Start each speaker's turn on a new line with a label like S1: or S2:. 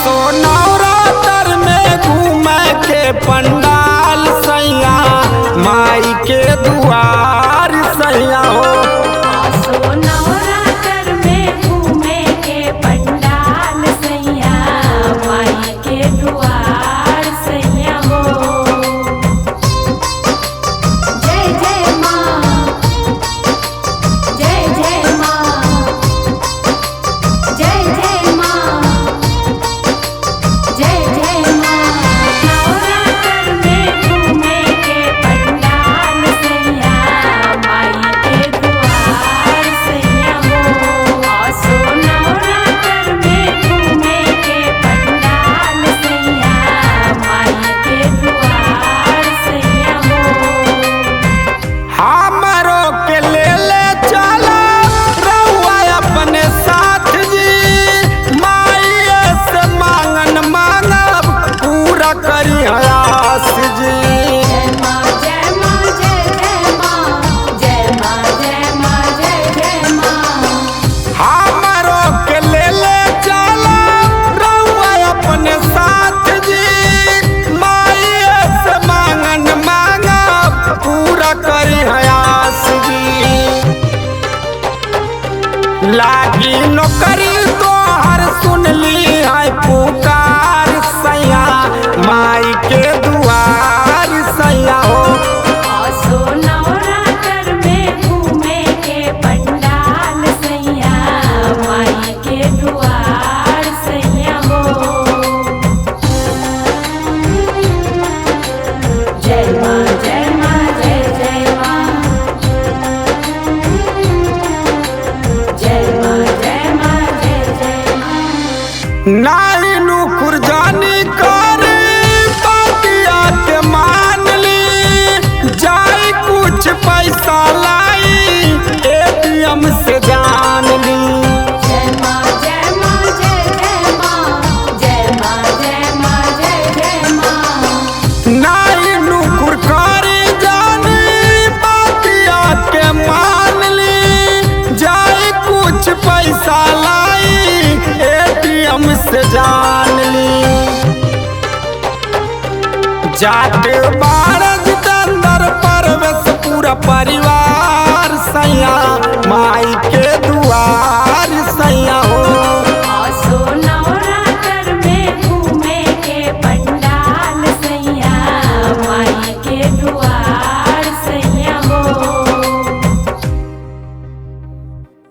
S1: असो नवरात्र में घूमे के पंडाल सैया माई के दुआर सैया हो।
S2: असो नवरात्र में घूमे के पंडाल सैया माई के दुआर सैया हो। जय जय माँ, जय जय माँ, जय जय माँ, जय जय माँ। नवरात्र में घूमे के पंडाल सैया माई के दुआर सैया हो। असो नवरात्र में घूमे के पंडाल सैया माई के दुआर सैया हो।
S1: हमरो के ले चला रउआ अपने साथ जी माई से मांगन मांगब पूरा करी आस जी।
S2: जय माँ जय माँ जय जय माँ, जय माँ जय माँ जय जय माँ।
S1: हमरो के ले चला रउआ अपने साथ जी माई से मांगन मांगब पूरा करी आस जी। लागी नौकरी तोहर सुनली है पुकार सैया माई के दुआर सैया हो।
S2: असो नवरात्र में घूमे के पंडाल सैया माई के दुआर सैया हो। जय माँ जय माँ जय जय माँ, जय माँ जय माँ जय जय माँ।
S1: नाई नुकुर जानी कर बतिया के मान ली जाई कुछ पैसा लाई एटीएम से जान ली।
S2: जय माँ जय माँ जय जय माँ, जय माँ जय माँ जय जय माँ।
S1: नाई नुकुर करी जानी बतिया के मान ली जाई कुछ पैसा लाई एटीएम से जान ली। जाते बारह अंदर परवेश पूरा पर